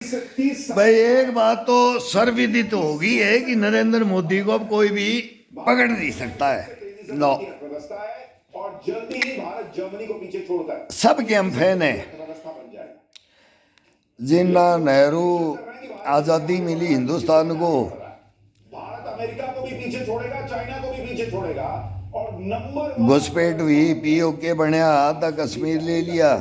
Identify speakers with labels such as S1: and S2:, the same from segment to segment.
S1: भाई एक बात तो सर्वविदित होगी है कि नरेंद्र मोदी को अब कोई भी पकड़ नहीं सकता है। लो,
S2: और जल्दी ही भारत जर्मनी को पीछे छोड़कर
S1: सबके हम फैन है।
S2: अर्थव्यवस्था बन जाएगा।
S1: जिन्ना नेहरू आजादी मिली हिंदुस्तान को,
S2: भारत अमेरिका को भी पीछे छोड़ेगा, चाइना को भी पीछे छोड़ेगा और नंबर
S1: घुसपैठ हुई, पीओके बनया, आधा कश्मीर ले लिया।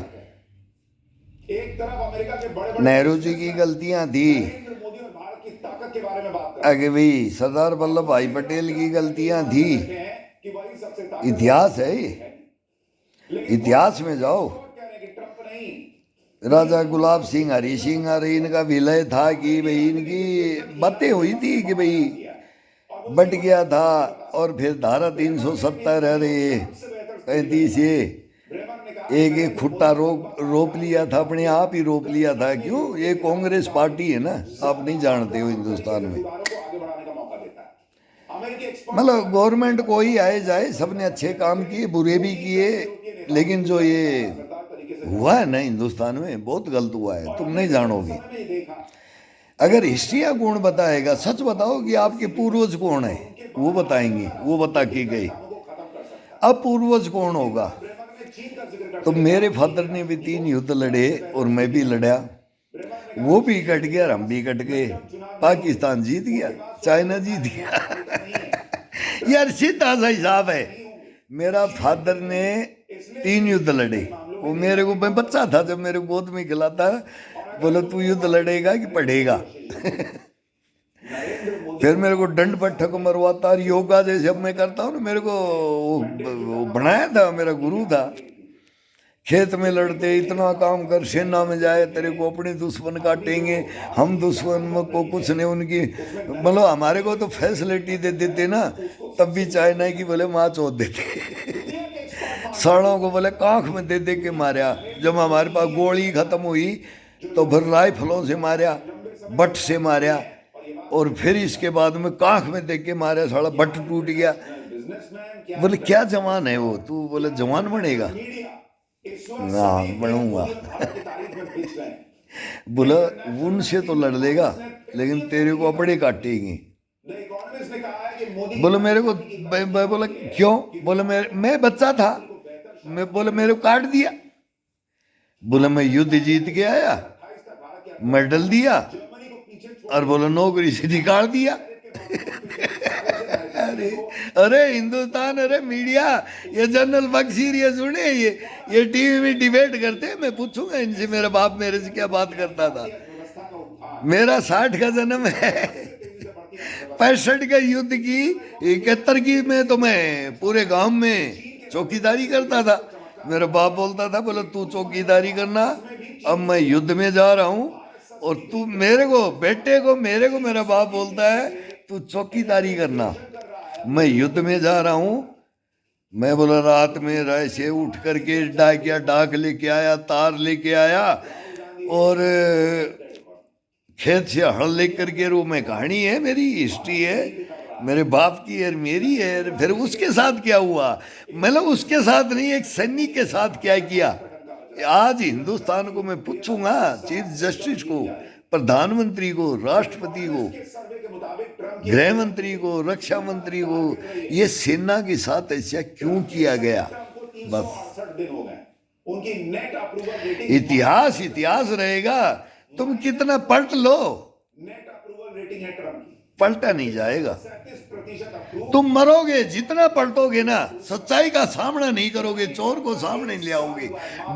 S2: एक तरफ अमेरिका के बड़े
S1: नेहरू जी की गलतियां थी,
S2: नरेंद्र मोदी और भारत की ताकत के बारे में बात कर
S1: आगे भी सरदार वल्लभ भाई पटेल की गलतियां थी।
S2: रहे हैं कि वही सबसे ताकतवर
S1: इतिहास है ये,
S2: लेकिन
S1: इतिहास में जाओ।
S2: वो कह रहे हैं कि ट्रंप नहीं,
S1: राजा गुलाब सिंह, हरी सिंह, अरे इनका विलय था कि भाई इनकी बातें हुई थी कि भाई बट गया था, और फिर धारा 370 अरे 35 ये
S2: ब्रेमर ने कहा
S1: एक एक खुट्टा रोप लिया था, अपने आप ही रोप लिया था। क्यों? ये कांग्रेस पार्टी है ना, आप नहीं जानते हो हिंदुस्तान में।
S2: सुधारों को आगे बढ़ाने का मौका देता है। अमेरिकी एक्सपर्ट
S1: मतलब गवर्नमेंट कोई आए जाए, सबने अच्छे काम किए, बुरे भी किए, लेकिन जो ये
S2: तरीके से
S1: हुआ है ना हिंदुस्तान में, बहुत गलत हुआ है, तुम नहीं जानोगे।
S2: हमने ये देखा
S1: अगर हिस्ट्री या गुण बताएगा, सच बताओ कि आपके पूर्वज कौन है, वो बताएंगे, वो बता के गए।
S2: को खत्म कर सकता
S1: अब पूर्वज कौन होगा?
S2: है। ब्रेमर ने चीन का जिक्र करते
S1: तो मेरे फादर ने भी 3 युद्ध लड़े और मैं भी लड़ा, वो भी कट गया और हम भी कट गए। पाकिस्तान जीत गया, चाइना जीत गया। यार सीधा सा हिसाब है। मेरा फादर ने 3 युद्ध लड़े, वो मेरे को, मैं बच्चा था जब मेरे गोद में खिलाता, बोले तू युद्ध लड़ेगा कि पढ़ेगा? फिर मेरे को दंड बैठक मरवाता, और योगा जैसे अब मैं करता हूँ ना, मेरे को वो बनाया था, मेरा गुरु था। खेत में लड़ते, इतना काम कर, सेना में जाए, तेरे को अपने दुश्मन काटेंगे, हम दुश्मन को कुछ नहीं उनकी, मतलब हमारे को तो फैसिलिटी दे देते ना, तब भी चाइना की बोले माँ चोत देते। साड़ों को बोले कांख में दे दे के मारा। जब हमारे पास गोली खत्म हुई तो फिर राइफलों से मारा, बट से मारा, और फिर इसके बाद में कांख में दे के मारा, साला बट टूट गया।
S2: बिजनेसमैन
S1: बोले क्या जवान है वो? तू बोले जवान बनेगा?
S2: मीडिया इस वक्त
S1: ना बनूंगा।
S2: भारत की तारीफ में भीग रहे हैं।
S1: बोला उनसे तो लड़ लेगा, लेकिन तेरे को अपने काटेंगे।
S2: द इकोनॉमिस्ट ने कहा है कि मोदी
S1: बोले मेरे को, मैं बोला क्यों? बोले मैं बच्चा था, मैं बोले मेरे को काट दिया। बोले मैं युद्ध जीत के आया, मेडल दिया,
S2: जर्मनी को पीछे
S1: और बोले नौकरी से निकाल दिया। अरे अरे हिंदुस्तान, अरे मीडिया, ये जनरल बख्शीर ये सुने, ये टीवी में डिबेट करते हैं। मैं पूछूंगा इनसे, मेरा बाप मेरे से क्या बात करता था। मेरा 60 का जन्म है, 65 का युद्ध की, 71 की में तो मैं पूरे गांव में चौकीदारी करता था। मेरा बाप बोलता था, बोला तू चौकीदारी करना, अब मैं युद्ध में जा रहा हूँ, और तू मेरे को, बेटे को, मेरे को मेरा बाप बोलता है तू चौकीदारी करना, मैं युद्ध में जा रहा हूँ। मैं बोला रात में ऐसे उठ करके डाक लेके आया, तार लेके आया, और खेत से हल लेकर के, रो में कहानी है, मेरी हिस्ट्री है, मेरे बाप की है, मेरी है। फिर उसके साथ क्या हुआ, मतलब उसके साथ नहीं, एक सैनिक के साथ क्या किया। आज हिंदुस्तान को मैं पूछूंगा, चीफ जस्टिस को, प्रधानमंत्री को, राष्ट्रपति को,
S2: सर्वे के मुताबिक ट्रंप
S1: गृह मंत्री को, रक्षा मंत्री को, ये सेना के साथ ऐसा क्यों किया गया? बस
S2: 368 दिन हो गए। उनकी नेट अप्रूवल रेटिंग,
S1: इतिहास इतिहास रहेगा, तुम कितना पलट लो,
S2: नेट अप्रूवल रेटिंग है ट्रंप की
S1: पलटा नहीं जाएगा।
S2: 37% अप्रूव।
S1: तुम मरोगे, जितना पलटोगे ना, सच्चाई का सामना नहीं करोगे, चोर को सामने ले आओगे।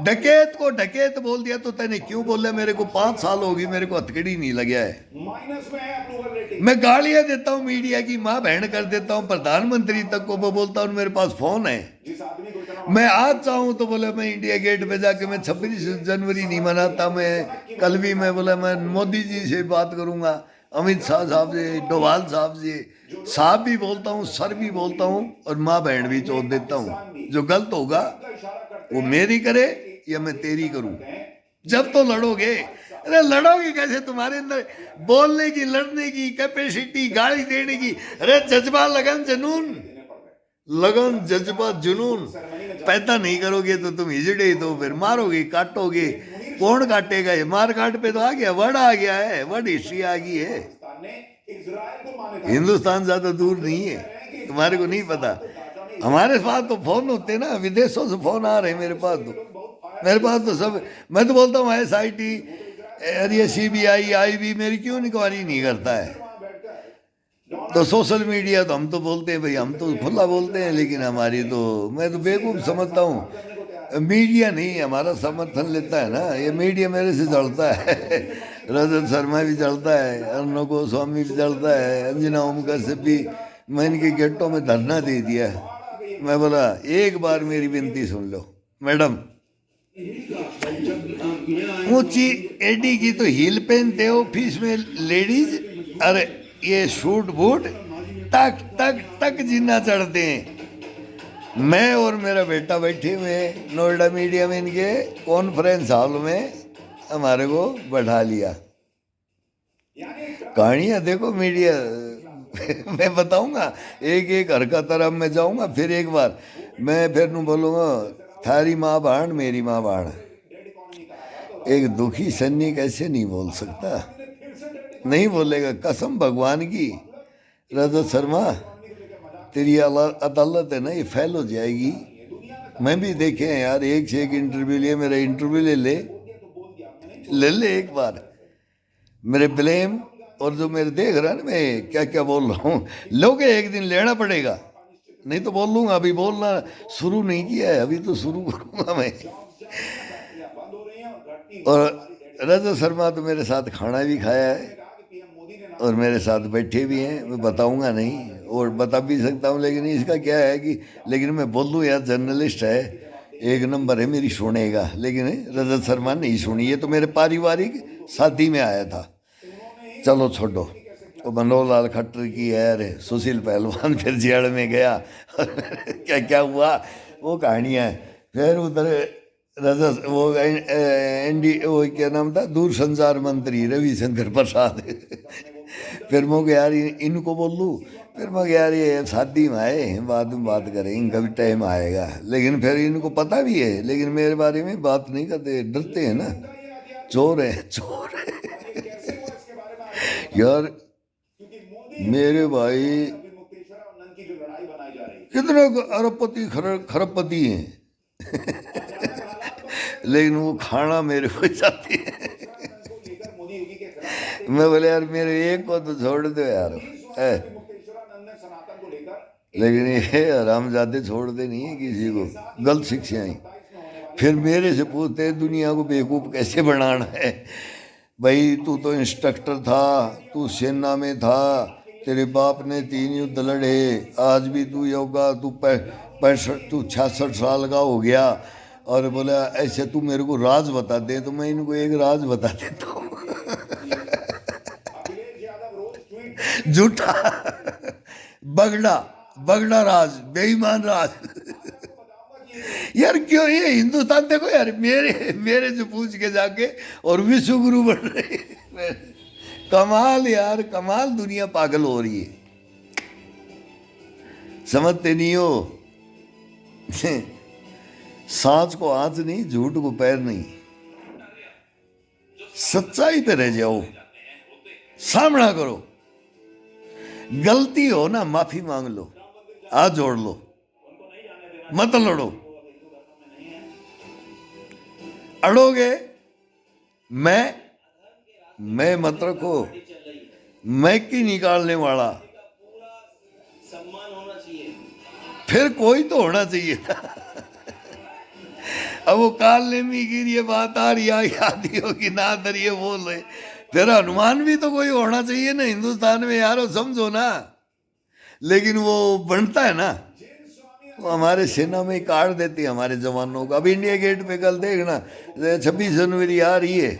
S1: डकैत को डकैत बोल दिया तो तैने क्यों बोला? मेरे को 5 साल होगी, मेरे को हथकड़ी नहीं लगा है।
S2: माइनस में है अप्रूवल रेटिंग।
S1: मैं गालियां देता हूँ, मीडिया की माँ बहन कर देता हूँ, प्रधानमंत्री तक को बोलता हूँ मेरे पास फोन है।
S2: जिस आदमी को इतना
S1: मैं आज चाहूँ तो बोले मैं इंडिया गेट पे जाके मैं 26 जनवरी नहीं मनाता, मैं कल भी मैं बोला मैं मोदी जी से बात करूंगा, अमित शाह साहब से, डोभाल साहब से, साहब भी बोलता हूँ, सर भी बोलता हूँ, और माँ बहन भी चोट देता हूँ। जो गलत होगा
S2: का इशारा करते
S1: वो मेरी करे या मैं तेरी करूँ। जब तो लड़ोगे, अरे लड़ोगे कैसे? तुम्हारे अंदर बोलने की, लड़ने की कैपेसिटी, गाली देने की, अरे जज्बा, लगन, जुनून, लगन, जज्बा, जुनून पैदा नहीं करोगे तो तुम हिजड़े, तो फिर मारोगे, काटोगे। कौन काटेगा? ये मार काट पे तो आ गया, वर्ड आ गया है, वर्ड हिस्ट्री आ गई है।
S2: पाकिस्तान ने इजराइल को मान्यता
S1: हिंदुस्तान ज्यादा दूर नहीं है, तुम्हारे को नहीं पता। हमारे पास तो फोन होते ना, विदेशों से फोन आ रहे हैं मेरे पास तो। मेरे पास तो सब, मैं तो बोलता हूँ SIT और ये CBI IB मेरी क्यों इंक्वायरी नहीं करता है?
S2: वहां बैठकर
S1: तो सोशल मीडिया तो हम तो बोलते हैं भाई, हम तो खुला बोलते हैं, लेकिन हमारी तो, मैं तो बेवकूफ़ समझता हूँ। मीडिया नहीं हमारा समर्थन लेता है ना, ये मीडिया मेरे से जड़ता है। रजत शर्मा भी जड़ता है, अर्णव गोस्वामी भी जड़ता है, अंजना ओम कश्यप भी। मैं इनके गेटों में धरना दे दिया। मैं बोला एक बार मेरी विनती सुन लो मैडम, ऊंची एडी की तो हील पहनते हो, ऑफिस में लेडीज, अरे ये सूट बूट टक टक टक जीना चढ़ते हैं। मैं और मेरा बेटा बैठे हुए हैं नोएडा मीडिया में, इनके कॉन्फ्रेंस हॉल में हमारे को बैठा लिया। कहानियां देखो मीडिया। मैं बताऊंगा एक एक हरकत, तरफ मैं जाऊंगा फिर एक बार मैं फिर नू बोलूंगा थारी माँ बाण मेरी माँ बाण। एक दुखी सन्नी कैसे नहीं बोल सकता? नहीं बोलेगा, कसम भगवान की। रजत शर्मा तेरी अदालत है ना, ये फेल हो जाएगी। मैं भी देखे हैं यार, एक से एक इंटरव्यू लिए, मेरा इंटरव्यू ले एक बार। मेरे ब्लेम और जो मेरे देख रहा है ना मैं क्या क्या बोल रहा हूँ, लोगे एक दिन लेना पड़ेगा, नहीं तो बोल लूँगा। अभी बोलना शुरू नहीं किया है, अभी तो शुरू करूँगा मैं। और रजत शर्मा तो मेरे साथ खाना भी खाया है और मेरे साथ बैठे भी हैं। मैं बताऊंगा नहीं, और बता भी सकता हूँ, लेकिन इसका क्या है कि, लेकिन मैं बोल दूँ यार जर्नलिस्ट है, एक नंबर है मेरी, सुनेगा। लेकिन रजत शर्मा नहीं सुनी, ये तो मेरे पारिवारिक शादी में आया था। चलो छोड़ो, वो मनोहर लाल खट्टर की है, अरे सुशील पहलवान फिर जेल में गया क्या क्या हुआ वो कहानियाँ हैं। फिर उधर रजत वो वो क्या नाम था, दूरसंचार मंत्री रविशंकर प्रसाद। फिर मैं यार इनको बोल लूँ, फिर मैं यार ये शादी में आए हैं, बाद में बात करें, इनका भी टाइम आएगा। लेकिन फिर इनको पता भी है, लेकिन मेरे बारे में बात नहीं करते, डरते हैं ना, चोर है चोर है। यार मेरे भाई कितने अरबपति खरबपति हैं लेकिन वो खाना मेरे को जाती है। मैं बोले यार मेरे एक को तो छोड़ दो यार लेकिन ये हरामजादे छोड़ते नहीं है किसी को, गलत शिक्षाएं। फिर मेरे से पूछते हैं दुनिया को बेवकूफ़ कैसे बनाना है। भाई तू तो इंस्ट्रक्टर था, तू सेना में था, तेरे बाप ने 3 युद्ध लड़े, आज भी तू योगा, तू 66 साल का हो गया, और बोला ऐसे तू मेरे को राज बता दे, तो मैं इनको एक राज बता देता हूँ। झूठा बगड़ा राज, बेईमान राज। यार क्यों ये हिंदुस्तान देखो यार, मेरे से पूछ के जाके और विश्व गुरु बन रहे। कमाल यार कमाल, दुनिया पागल हो रही है, समझते नहीं हो। सांच को आंच नहीं, झूठ को पैर नहीं, सच्चाई पे रह जाओ, सामना करो, गलती हो ना माफी मांग लो, हाथ जोड़ लो, मत लड़ो। अड़ोगे मैं मत रखो, मैं की निकालने वाला, फिर कोई तो होना चाहिए था। अब वो काल नेमी की ये बात आ रही आदि होगी ना आदर ये बोल रहे, फिर हनुमान भी तो कोई होना चाहिए ना हिंदुस्तान में यारो, समझो ना। लेकिन वो बनता है ना, वो हमारे सेना में काट देती है हमारे जवानों को। अब इंडिया गेट पे कल देखना 26 जनवरी आ रही है,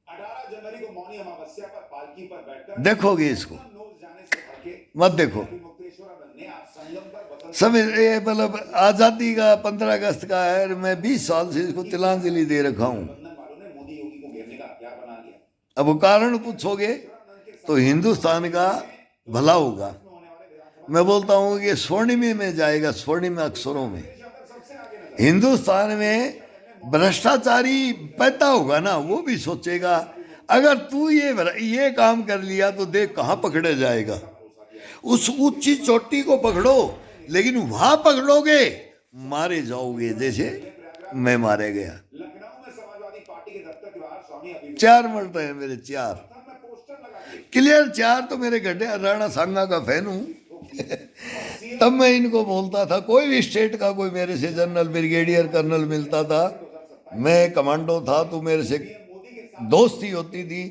S2: 18 जनवरी को मौनी अमावस्या पर पालकी पर बैठकर
S1: देखोगे इसको,
S2: जाने से हटके
S1: मत देखो। सब ये मतलब आज़ादी का 15 अगस्त का है, मैं 20 साल से इसको तिलांजलि दे रखा हूँ।
S2: मोदी योगी को घेरने का क्या बना लिया।
S1: अब वो कारण पूछोगे तो हिंदुस्तान का भला होगा। मैं बोलता हूँ कि स्वर्णिम में जाएगा, स्वर्णिम अक्षरों में। हिंदुस्तान में भ्रष्टाचारी पैदा होगा ना, वो भी सोचेगा अगर तू ये काम कर लिया तो देख कहाँ पकड़े जाएगा। उस ऊंची चोटी को पकड़ो, लेकिन वहां पकड़ोगे मारे जाओगे जैसे मैं मारे गया।
S2: लखनऊ में समाजवादी पार्टी के दफ्तर के बाहर स्वामी अभिषेक
S1: 4 मर रहे हैं मेरे, 4
S2: में पोस्टर लगा दिए।
S1: क्लियर। 4 तो मेरे गड्ढे राणा सांगा का फैन हूं। तब मैं इनको बोलता था, कोई भी स्टेट का कोई मेरे से जनरल ब्रिगेडियर कर्नल मिलता था, मैं कमांडो था, तो मेरे से दोस्ती होती थी,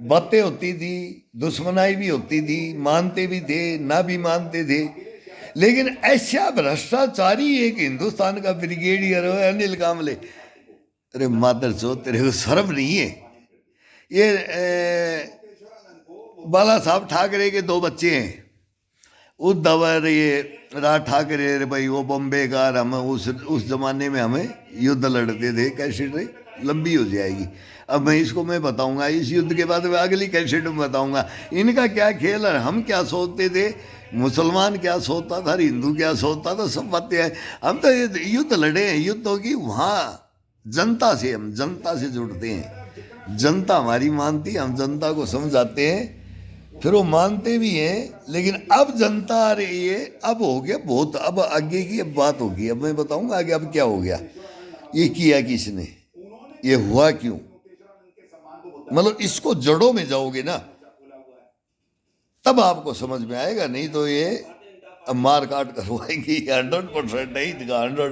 S1: बातें होती थी, दुश्मनाई भी होती थी, मानते भी थे ना भी मानते थे। लेकिन ऐसा भ्रष्टाचारी एक हिंदुस्तान का ब्रिगेडियर हो अनिल कामले, अरे मादर चो तेरे को शर्म नहीं है। ये बाला साहब ठाकरे के 2 बच्चे हैं, उद्धव और ये राज ठाकरे। अरे भाई वो बॉम्बे का, हम उस जमाने में हमें युद्ध लड़ते थे, कैसेट लंबी हो जाएगी। अब मैं बताऊंगा इस युद्ध के बाद, मैं अगली कैसेट में बताऊंगा इनका क्या खेल है, हम क्या सोचते थे, मुसलमान क्या सोचता था, हिंदू क्या सोचता था, सब बातें हैं। हम तो ये युद्ध लड़े हैं, युद्धों की वहाँ जनता से, हम जनता से जुड़ते हैं, जनता हमारी मानती, हम जनता को समझाते हैं, फिर वो मानते भी हैं। लेकिन अब जनता आ रही है, अब हो गया बहुत, अब आगे की अब बात होगी। अब मैं बताऊंगा आगे अब क्या हो गया, ये किया किसने, ये हुआ क्यों, मतलब इसको जड़ों में जाओगे ना तब आपको समझ में आएगा। नहीं तो ये अब मार काट करवाएंगे, 100% नहीं, 100